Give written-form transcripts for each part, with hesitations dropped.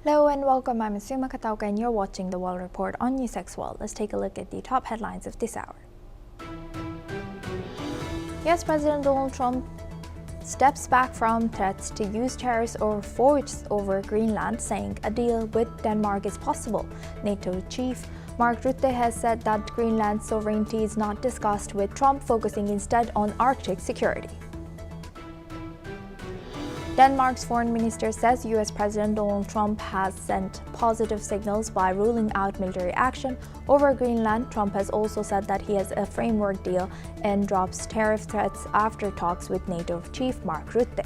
Hello and welcome. I'm Asuma Katauka and you're watching the World Report on NewsX World. Let's take a look at the top headlines of this hour. US President Donald Trump steps back from threats to use tariffs or force over Greenland, saying a deal with Denmark is possible. NATO chief Mark Rutte has said that Greenland's sovereignty is not discussed with Trump, focusing instead on Arctic security. Denmark's foreign minister says US President Donald Trump has sent positive signals by ruling out military action over Greenland. Trump has also said that he has a framework deal and drops tariff threats after talks with NATO chief Mark Rutte.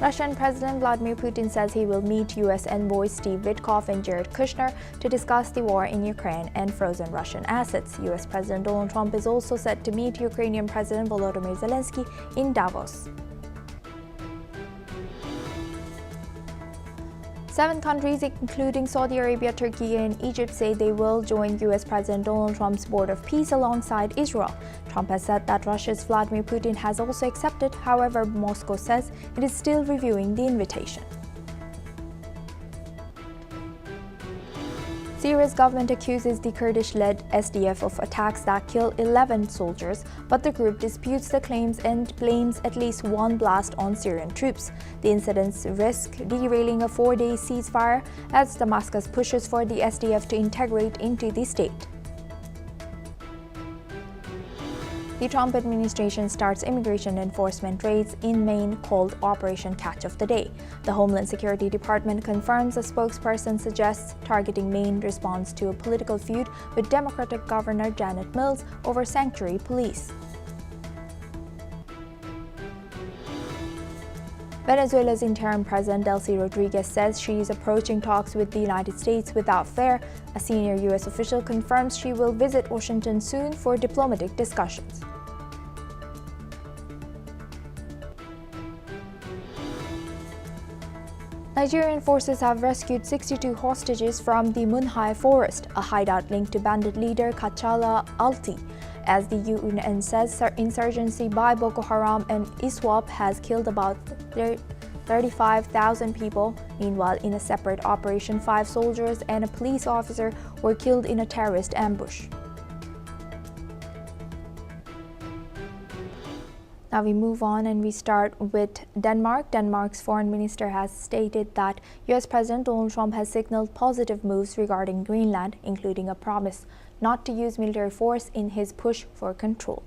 Russian President Vladimir Putin says he will meet U.S. envoys Steve Witkoff and Jared Kushner to discuss the war in Ukraine and frozen Russian assets. U.S. President Donald Trump is also set to meet Ukrainian President Volodymyr Zelensky in Davos. 7 countries, including Saudi Arabia, Turkey, and Egypt, say they will join U.S. President Donald Trump's Board of Peace alongside Israel. Trump has said that Russia's Vladimir Putin has also accepted. However, Moscow says it is still reviewing the invitation. Syria's government accuses the Kurdish-led SDF of attacks that killed 11 soldiers, but the group disputes the claims and blames at least one blast on Syrian troops. The incidents risk derailing a 4-day ceasefire as Damascus pushes for the SDF to integrate into the state. The Trump administration starts immigration enforcement raids in Maine called Operation Catch of the Day. The Homeland Security Department confirms a spokesperson suggests targeting Maine responds to a political feud with Democratic Governor Janet Mills over sanctuary police. Venezuela's interim president Delcy Rodriguez says she is approaching talks with the United States without fear. A senior U.S. official confirms she will visit Washington soon for diplomatic discussions. Nigerian forces have rescued 62 hostages from the Munhai forest, a hideout linked to bandit leader Kachala Alti. As the UN says, insurgency by Boko Haram and ISWAP has killed about 35,000 people. Meanwhile, in a separate operation, 5 soldiers and a police officer were killed in a terrorist ambush. Now we move on and we start with Denmark. Denmark's foreign minister has stated that US President Donald Trump has signaled positive moves regarding Greenland, including a promise not to use military force in his push for control.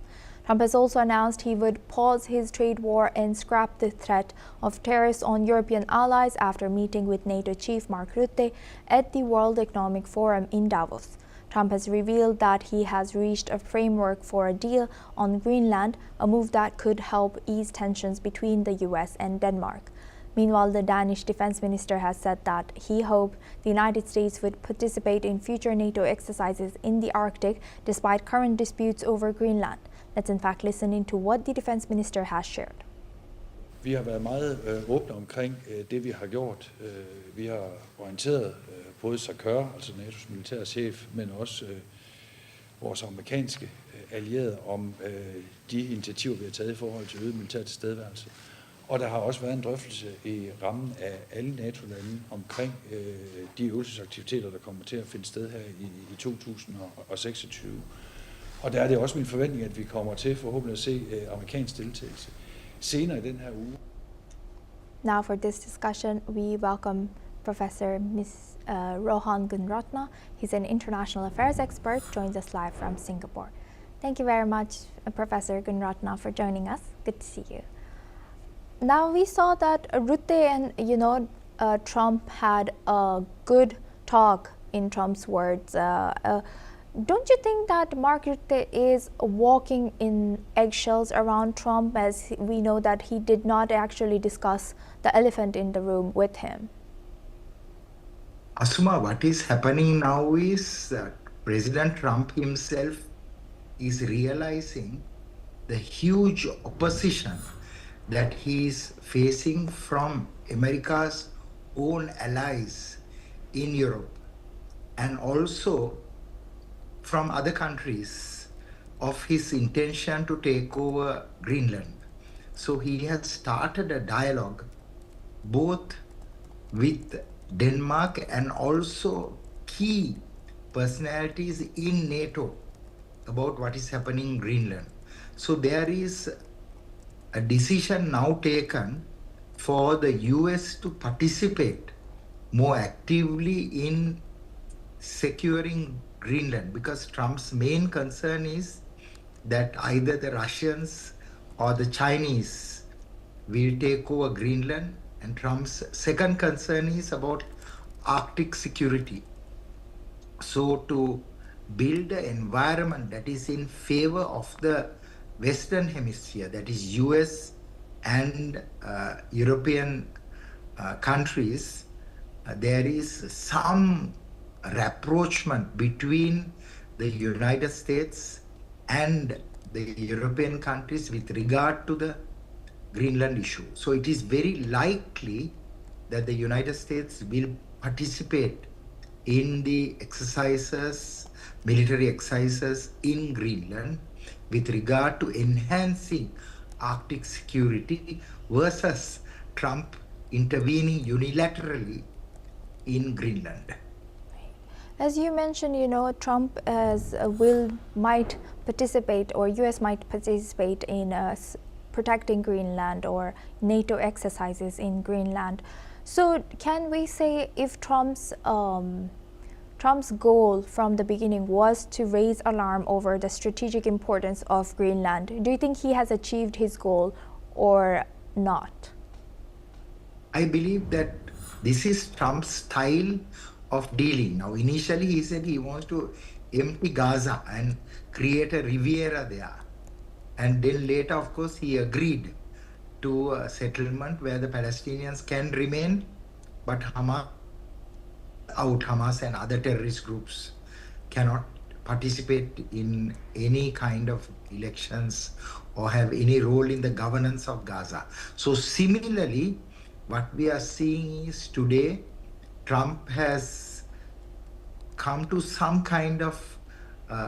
Trump has also announced he would pause his trade war and scrap the threat of tariffs on European allies after meeting with NATO chief Mark Rutte at the World Economic Forum in Davos. Trump has revealed that he has reached a framework for a deal on Greenland, a move that could help ease tensions between the US and Denmark. Meanwhile, the Danish defense minister has said that he hoped the United States would participate in future NATO exercises in the Arctic despite current disputes over Greenland. Let's in fact listen into what the defense minister has shared. Vi har været meget åbne omkring det, vi har gjort. Vi har orienteret både SACEUR, altså NATO's militære chef, men også vores amerikanske allierede om de initiativer, vi har taget i forhold til øget militær tilstedeværelse. Og der har også været en drøftelse i rammen af alle NATO-lande omkring de øvelsesaktiviteter, der kommer til at finde sted her i 2026. Og der er det også min forventning, at vi kommer til forhåbentlig at se amerikansk deltagelse senere i den her uge. Now for this discussion, we welcome Professor Ms. Rohan Gunratna. He's an international affairs expert, joins us live from Singapore. Thank you very much, Professor Gunratna, for joining us. Good to see you. Now we saw that Rutte and Trump had a good talk, in Trump's words. Don't you think that Mark Rutte is walking in eggshells around Trump, as we know that he did not actually discuss the elephant in the room with him? Asuma, what is happening now is that President Trump himself is realizing the huge opposition that he is facing from America's own allies in Europe and also from other countries of his intention to take over Greenland. So he has started a dialogue both with Denmark and also key personalities in NATO about what is happening in Greenland. So there is a decision now taken for the US to participate more actively in securing Greenland, because Trump's main concern is that either the Russians or the Chinese will take over Greenland. And Trump's second concern is about Arctic security. So to build an environment that is in favor of the Western Hemisphere, that is US and European countries, there is some rapprochement between the United States and the European countries with regard to the Greenland issue. So it is very likely that the United States will participate in the exercises, military exercises in Greenland with regard to enhancing Arctic security versus Trump intervening unilaterally in Greenland. As you mentioned, Trump might participate, or US might participate in protecting Greenland or NATO exercises in Greenland. So can we say if Trump's goal from the beginning was to raise alarm over the strategic importance of Greenland, do you think he has achieved his goal or not? I believe that this is Trump's style of dealing. Now, initially he said he wants to empty Gaza and create a Riviera there. And then later, of course, he agreed to a settlement where the Palestinians can remain, but Hamas and other terrorist groups cannot participate in any kind of elections or have any role in the governance of Gaza. So similarly, what we are seeing is today, Trump has come to some kind of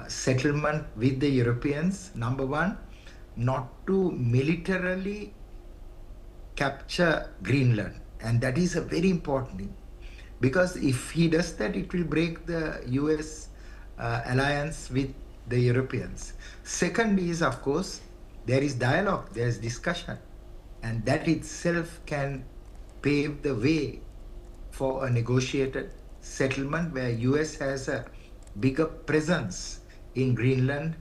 settlement with the Europeans. Number one, not to militarily capture Greenland. And that is a very important thing. Because if he does that, it will break the US alliance with the Europeans. Second is, of course, there is dialogue, there is discussion. And that itself can pave the way for a negotiated settlement where US has a bigger presence in Greenland,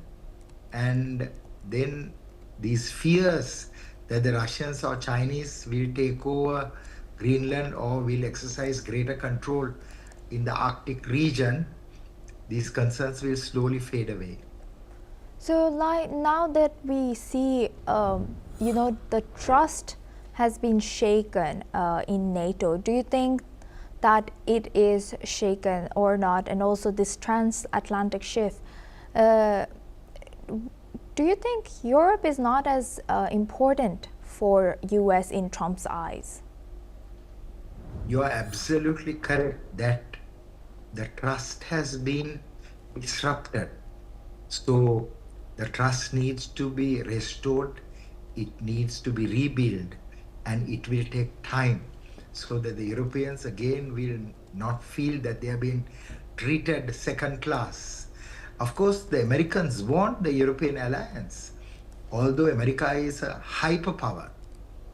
and then these fears that the Russians or Chinese will take over Greenland or will exercise greater control in the Arctic region, these concerns will slowly fade away. So now that we see, the trust has been shaken in NATO, do you think that it is shaken or not? And also this transatlantic shift, do you think Europe is not as important for US in Trump's eyes? You are absolutely correct that the trust has been disrupted. So the trust needs to be restored, it needs to be rebuilt, and it will take time so that the Europeans again will not feel that they are being treated second class. Of course, the Americans want the European alliance, although America is a hyperpower,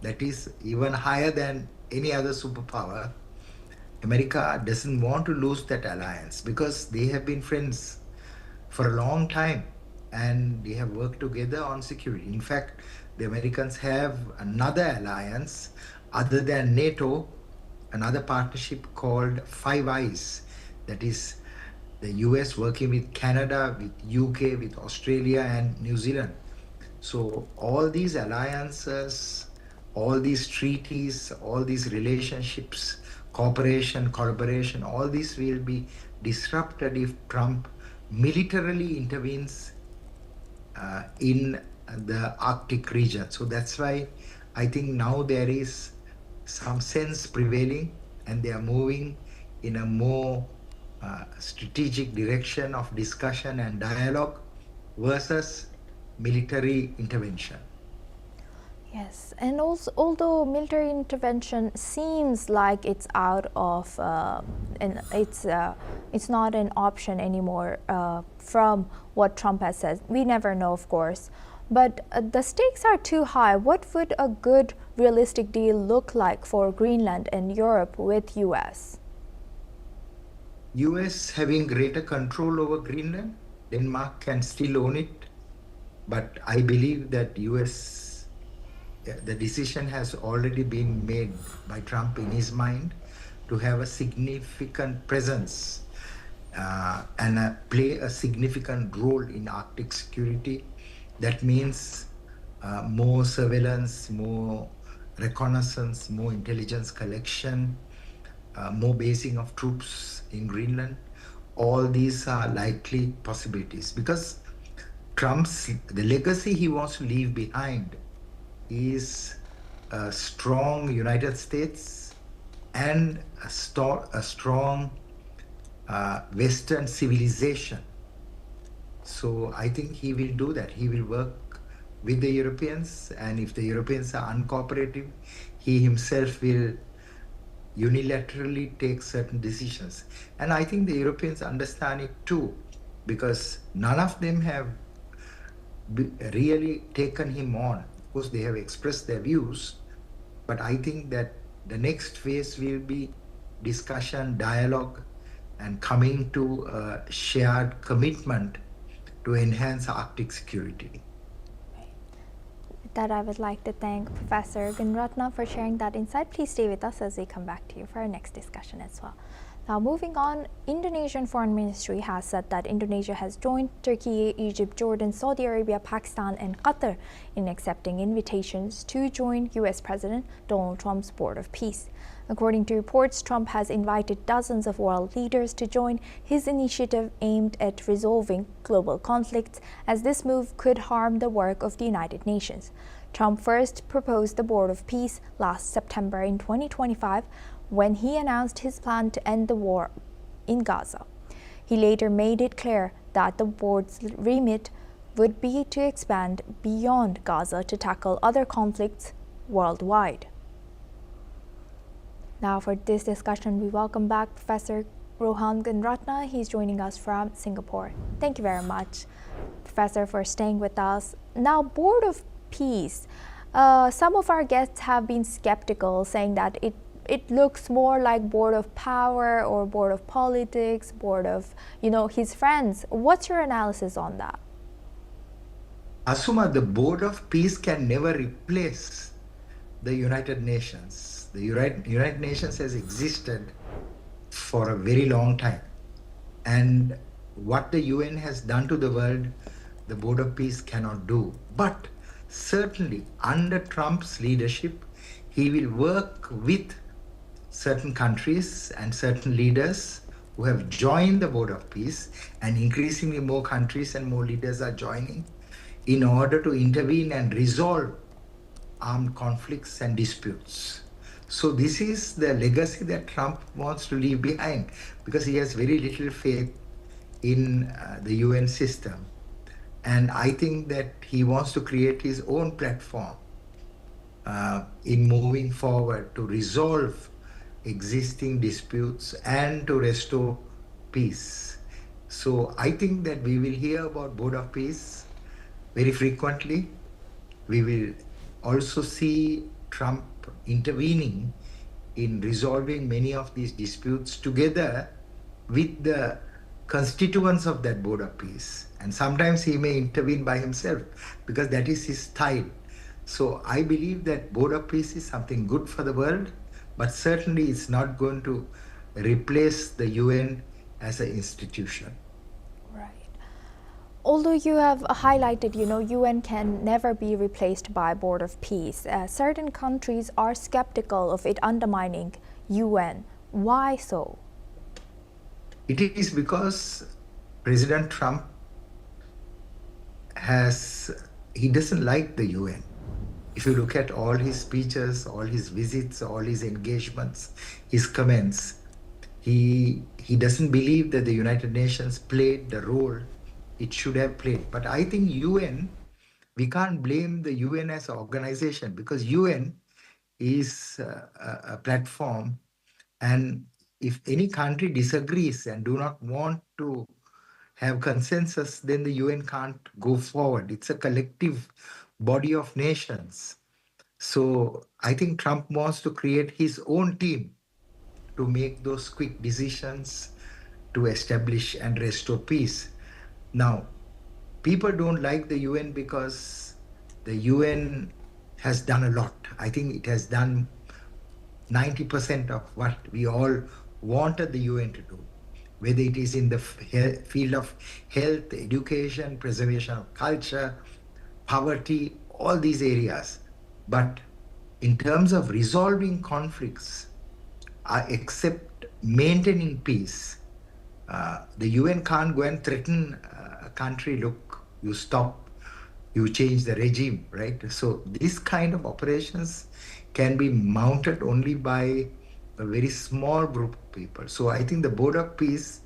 that is even higher than any other superpower. America doesn't want to lose that alliance because they have been friends for a long time and they have worked together on security. In fact, the Americans have another alliance other than NATO, another partnership called Five Eyes, that is the US working with Canada, with UK, with Australia and New Zealand. So all these alliances, all these treaties, all these relationships, cooperation, collaboration, all this will be disrupted if Trump militarily intervenes in the Arctic region. So that's why I think now there is some sense prevailing and they are moving in a more strategic direction of discussion and dialogue versus military intervention. Yes, and also, although military intervention seems like it's out of, and it's not an option anymore from what Trump has said. We never know, of course, but the stakes are too high. What would a good, realistic deal look like for Greenland and Europe with U.S.? US having greater control over Greenland, Denmark can still own it, but I believe that US, the decision has already been made by Trump in his mind to have a significant presence and play a significant role in Arctic security. That means more surveillance, more reconnaissance, more intelligence collection, more basing of troops in Greenland. All these are likely possibilities because the legacy he wants to leave behind is a strong United States and a strong Western civilization. So I think he will do that. He will work with the Europeans, and if the Europeans are uncooperative, he himself will unilaterally take certain decisions. And I think the Europeans understand it too, because none of them have really taken him on. Of course, they have expressed their views, but I think that the next phase will be discussion, dialogue, and coming to a shared commitment to enhance Arctic security. With that, I would like to thank Professor Gunratna for sharing that insight. Please stay with us as we come back to you for our next discussion as well. Now, moving on, Indonesian Foreign Ministry has said that Indonesia has joined Turkey, Egypt, Jordan, Saudi Arabia, Pakistan, and Qatar in accepting invitations to join U.S. President Donald Trump's Board of Peace. According to reports, Trump has invited dozens of world leaders to join his initiative aimed at resolving global conflicts, as this move could harm the work of the United Nations. Trump first proposed the Board of Peace last September in 2025, when he announced his plan to end the war in Gaza. He later made it clear that the board's remit would be to expand beyond Gaza to tackle other conflicts worldwide. Now, for this discussion, we welcome back Professor Rohan Gunratna. He's joining us from Singapore. Thank you very much, Professor, for staying with us. Now, Board of Peace. Some of our guests have been skeptical, saying that it looks more like Board of Power or Board of Politics, Board of, his friends. What's your analysis on that? Asuma, the Board of Peace can never replace the United Nations. The United Nations has existed for a very long time. And what the UN has done to the world, the Board of Peace cannot do. But certainly, under Trump's leadership, he will work with certain countries and certain leaders who have joined the Board of Peace, and increasingly more countries and more leaders are joining, in order to intervene and resolve armed conflicts and disputes. So this is the legacy that Trump wants to leave behind, because he has very little faith in the UN system. And I think that he wants to create his own platform in moving forward to resolve existing disputes and to restore peace. So I think that we will hear about Board of Peace very frequently. We will also see Trump intervening in resolving many of these disputes together with the constituents of that Board of Peace. And sometimes he may intervene by himself, because that is his style. So I believe that Board of Peace is something good for the world, but certainly it's not going to replace the UN as an institution. Right. Although you have highlighted, UN can never be replaced by Board of Peace, certain countries are skeptical of it undermining UN. Why so? It is because President Trump he doesn't like the UN. If you look at all his speeches, all his visits, all his engagements, his comments, he doesn't believe that the United Nations played the role it should have played. But I think UN we can't blame the UN as an organization, because UN is a platform, and if any country disagrees and do not want to have consensus, then the UN can't go forward. It's a collective body of nations. So I think Trump wants to create his own team to make those quick decisions to establish and restore peace. Now, people don't like the UN because the UN has done a lot. I think it has done 90% of what we all wanted the UN to do, whether it is in the field of health, education, preservation of culture, poverty, all these areas. But in terms of resolving conflicts, except maintaining peace, the UN can't go and threaten a country, look, you stop, you change the regime, right? So this kind of operations can be mounted only by a very small group of people. So I think the Board of Peace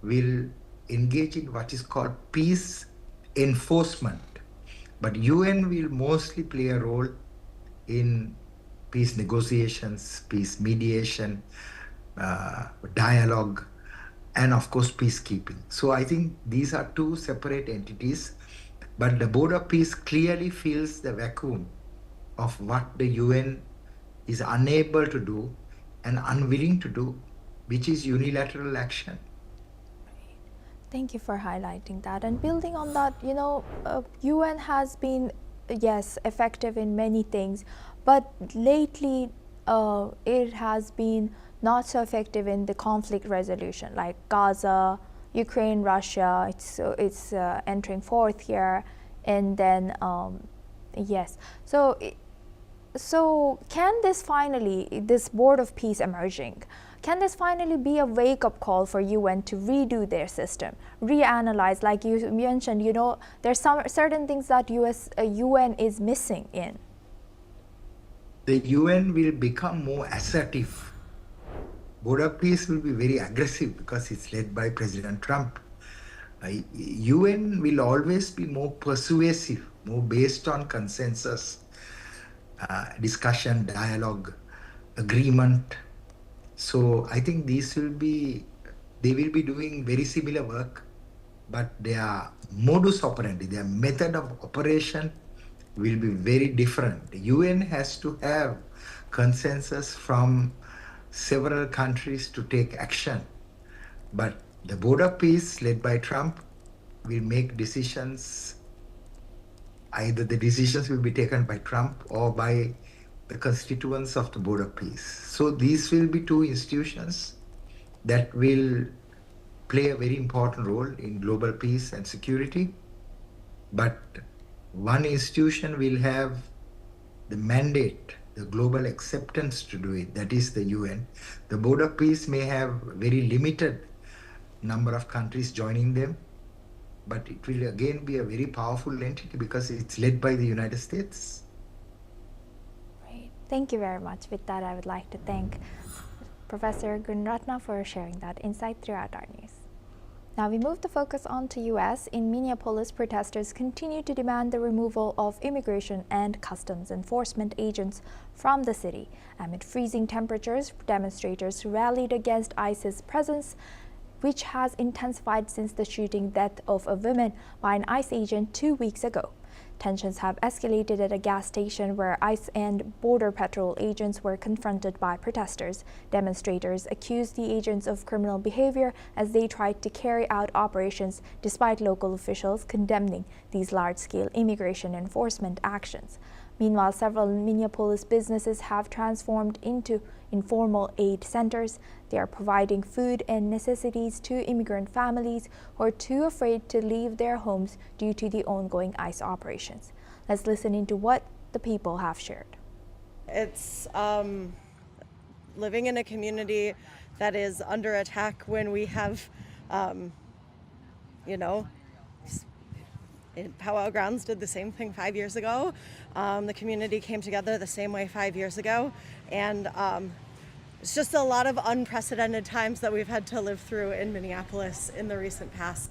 will engage in what is called peace enforcement. But UN will mostly play a role in peace negotiations, peace mediation, dialogue, and of course peacekeeping. So I think these are two separate entities, but the Board of Peace clearly fills the vacuum of what the UN is unable to do and unwilling to do, which is unilateral action. Thank you for highlighting that. And building on that, UN has been, yes, effective in many things, but lately it has been not so effective in the conflict resolution, like Gaza, Ukraine, Russia. It's entering fourth year, and then yes. So can this finally, this Board of Peace emerging, can this finally be a wake-up call for UN to redo their system, reanalyze, like you mentioned, there's some certain things that UN is missing in? The UN will become more assertive. Board of Peace will be very aggressive because it's led by President Trump. UN will always be more persuasive, more based on consensus, discussion, dialogue, agreement. So I think they will be doing very similar work, but their modus operandi, their method of operation will be very different. The UN has to have consensus from several countries to take action. But the Board of Peace, led by Trump, will make decisions. Either the decisions will be taken by Trump or by the constituents of the Board of Peace. So these will be two institutions that will play a very important role in global peace and security. But one institution will have the mandate, the global acceptance to do it, that is the UN. The Board of Peace may have very limited number of countries joining them, but it will again be a very powerful entity because it's led by the United States. Great. Thank you very much. With that, I would like to thank Professor Gunratna for sharing that insight throughout our news. Now we move the focus on to US. In Minneapolis, protesters continue to demand the removal of immigration and customs enforcement agents from the city. Amid freezing temperatures, demonstrators rallied against ICE's presence, which has intensified since the shooting death of a woman by an ICE agent 2 weeks ago. Tensions have escalated at a gas station where ICE and Border Patrol agents were confronted by protesters. Demonstrators accused the agents of criminal behavior as they tried to carry out operations, despite local officials condemning these large-scale immigration enforcement actions. Meanwhile, several Minneapolis businesses have transformed into informal aid centers. They are providing food and necessities to immigrant families who are too afraid to leave their homes due to the ongoing ICE operations. Let's listen into what the people have shared. It's living in a community that is under attack when we have, Powwow Grounds did the same thing 5 years ago. The community came together the same way 5 years ago, and it's just a lot of unprecedented times that we've had to live through in Minneapolis in the recent past.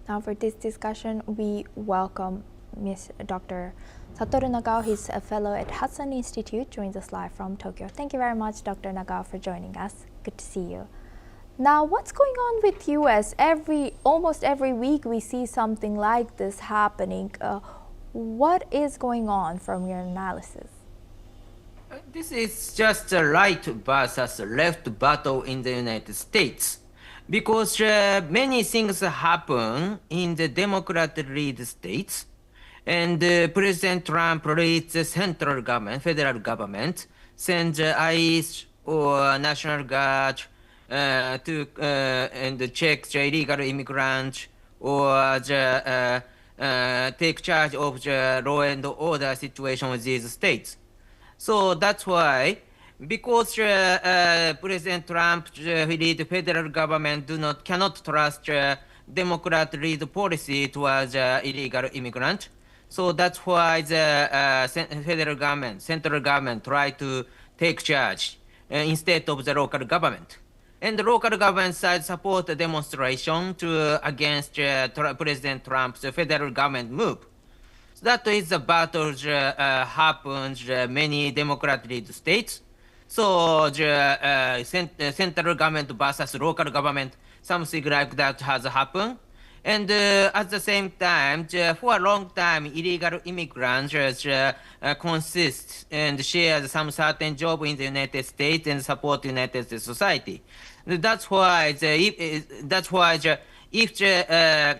Now for this discussion, we welcome Ms. Dr. Satoru Nagao. He's a fellow at Hudson Institute, joins us live from Tokyo. Thank you very much, Dr. Nagao, for joining us. Good to see you. Now, what's going on with U.S.? Almost every week we see something like this happening. What is going on from your analysis? This is just a right versus left battle in the United States, because many things happen in the Democrat-led states, and President Trump leads the central government, federal government, sends ICE or National Guard to and check the illegal immigrants, or take charge of the law and order situation with these states. So that's why, because President Trump lead federal government cannot trust Democrat lead policy towards illegal immigrant. So that's why the federal government, central government, try to take charge instead of the local government. And the local government side support the demonstration against President Trump's federal government move. So that is the battle happens many Democrat-led states. So the central government versus local government, something like that has happened. And at the same time, for a long time, illegal immigrants consist and share some certain job in the United States and support United States society. That's why if the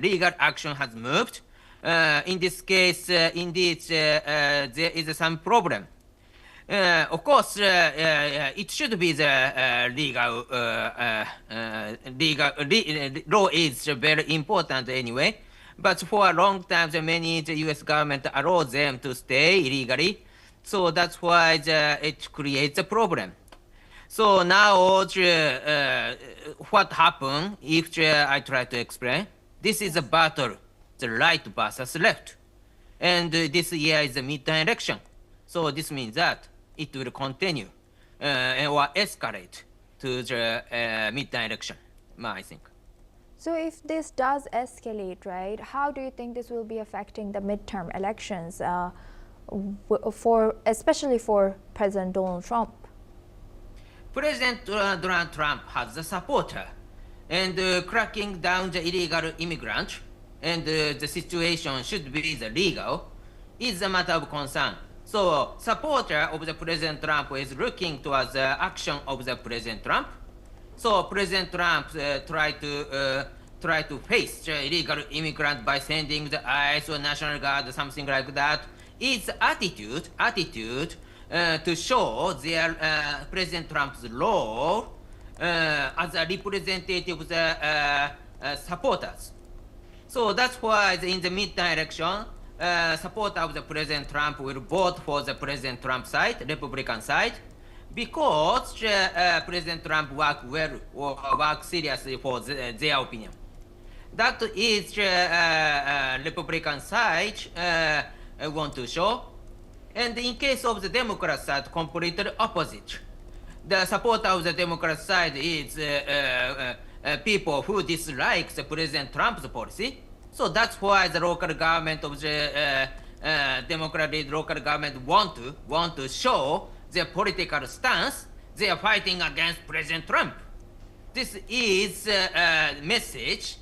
legal action has moved, in this case, indeed, there is some problem. Of course, it should be the law is very important anyway. But for a long time, the U.S. government allows them to stay illegally. So that's why it creates a problem. So now, what happened? If I try to explain, this is a battle, the right versus left, and this year is the midterm election. So this means that it will continue or escalate to the midterm election, I think. So if this does escalate, right, how do you think this will be affecting the midterm elections, especially for President Donald Trump? President Donald Trump has a supporter, and cracking down the illegal immigrant, and the situation should be the legal, is a matter of concern. So supporter of the President Trump is looking towards the action of the President Trump. So President Trump try to face the illegal immigrant by sending the ICE or National Guard or something like that. It's attitude to show their President Trump's role as a representative of the supporters. So that's why in the midterm election, supporters of the President Trump will vote for the President Trump side, Republican side, because President Trump work well or work seriously for their opinion. That is Republican side want to show. And in case of the Democrat side, completely opposite. The support of the Democrat side is people who dislike the President Trump's policy. So that's why the local government of the Democratic local government want to show their political stance. They are fighting against President Trump. This is a message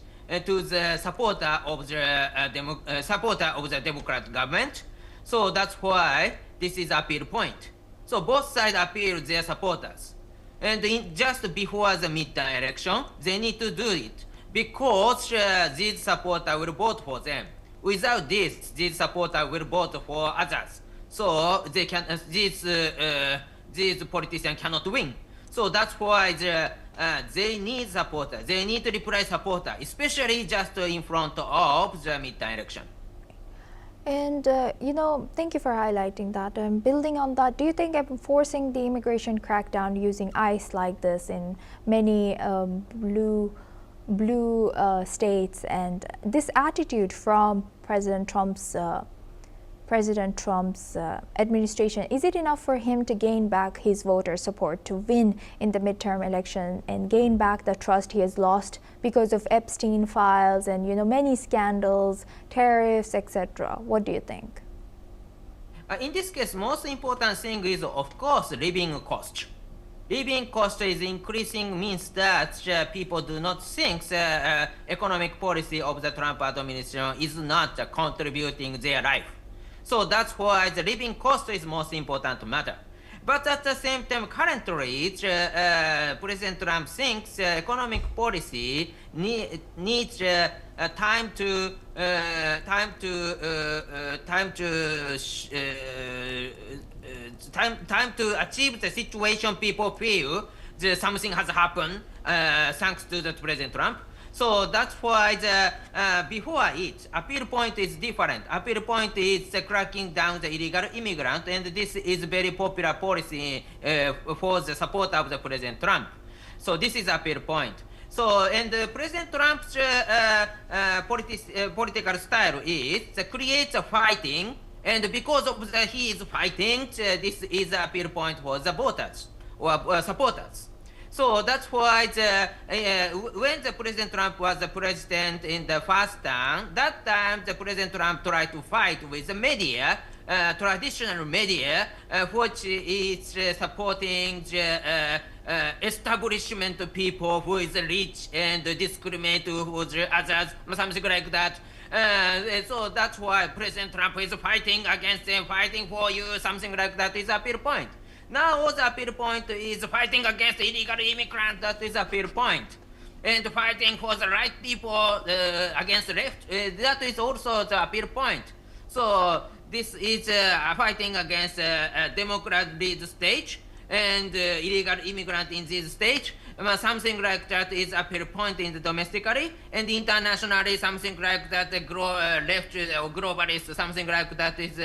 to the supporter of the Democrat government. So that's why this is appeal point. So both sides appeal their supporters. And just before the midterm election, they need to do it because these supporters will vote for them. Without this, these supporters will vote for others. So they can, these politicians cannot win. So that's why they need supporters. They need to replace supporters, especially just in front of the midterm election. And, thank you for highlighting that. Building on that, do you think enforcing the immigration crackdown using ICE like this in many blue states, and this attitude from President Trump's President Trump's administration, is it enough for him to gain back his voter support to win in the midterm election and gain back the trust he has lost because of Epstein files and many scandals, tariffs, etc.? What do you think? In this case, most important thing is, of course, living cost. Living cost is increasing means that people do not think the economic policy of the Trump administration is not contributing their life. So that's why the living cost is most important matter. But at the same time, currently, President Trump thinks economic policy needs time to achieve the situation people feel that something has happened thanks to the President Trump. So that's why before it, appeal point is different. Appeal point is cracking down the illegal immigrant, and this is very popular policy for the support of the President Trump. So this is appeal point. So, and President Trump's political style is create a fighting, and because of he is fighting, this is the appeal point for the voters or supporters. So that's why when the President Trump was the president in the first term, that time the President Trump tried to fight with the media, traditional media, which is supporting the establishment people who is rich and discriminate with others, something like that. So that's why President Trump is fighting against them, fighting for you, something like that is appeal point. Now the appeal point is fighting against illegal immigrants, that is appeal point. And fighting for the right people against the left, that is also the appeal point. So this is fighting against Democrat-led state and illegal immigrant in this state. Something like that is appeal point in the domestically, and internationally something like that left or globalist, something like that is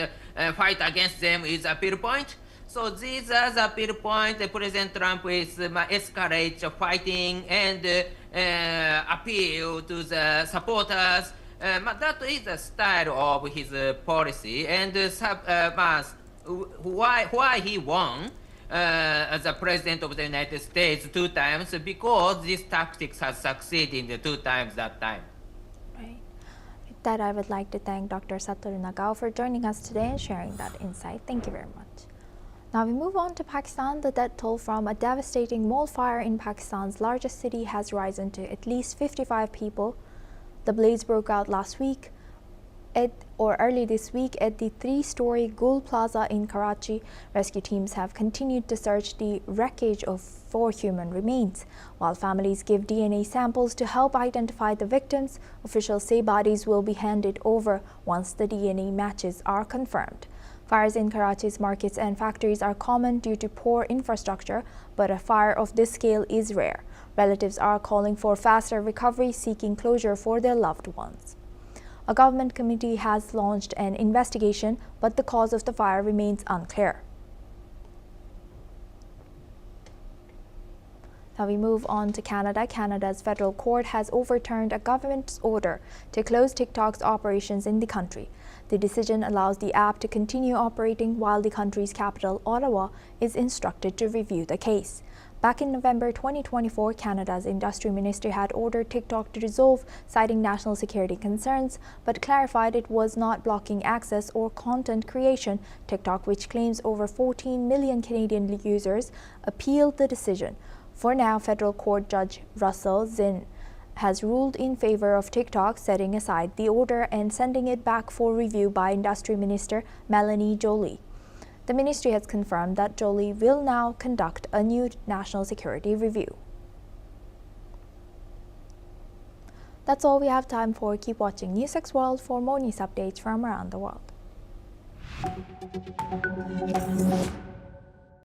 fight against them is appeal point. So these are the appeal point. President Trump is escalate fighting and appeal to the supporters. That is the style of his policy, and why he won as the president of the United States 2 times, because these tactics has succeeded in the 2 times that time. Right. With that, I would like to thank Dr. Satoru Nagao for joining us today and sharing that insight. Thank you very much. Now we move on to Pakistan. The death toll from a devastating mall fire in Pakistan's largest city has risen to at least 55 people. The blaze broke out early this week at the 3-story Gul Plaza in Karachi. Rescue teams have continued to search the wreckage of 4 human remains. While families give DNA samples to help identify the victims, officials say bodies will be handed over once the DNA matches are confirmed. Fires in Karachi's markets and factories are common due to poor infrastructure, but a fire of this scale is rare. Relatives are calling for faster recovery, seeking closure for their loved ones. A government committee has launched an investigation, but the cause of the fire remains unclear. Now we move on to Canada. Canada's federal court has overturned a government's order to close TikTok's operations in the country. The decision allows the app to continue operating while the country's capital, Ottawa, is instructed to review the case. Back in November 2024, Canada's industry minister had ordered TikTok to dissolve, citing national security concerns, but clarified it was not blocking access or content creation. TikTok, which claims over 14 million Canadian users, appealed the decision. For now, federal court judge Russell Zinn has ruled in favor of TikTok, setting aside the order and sending it back for review by Industry Minister Melanie Joly. The ministry has confirmed that Joly will now conduct a new national security review. That's all we have time for. Keep watching NewsX World for more news updates from around the world.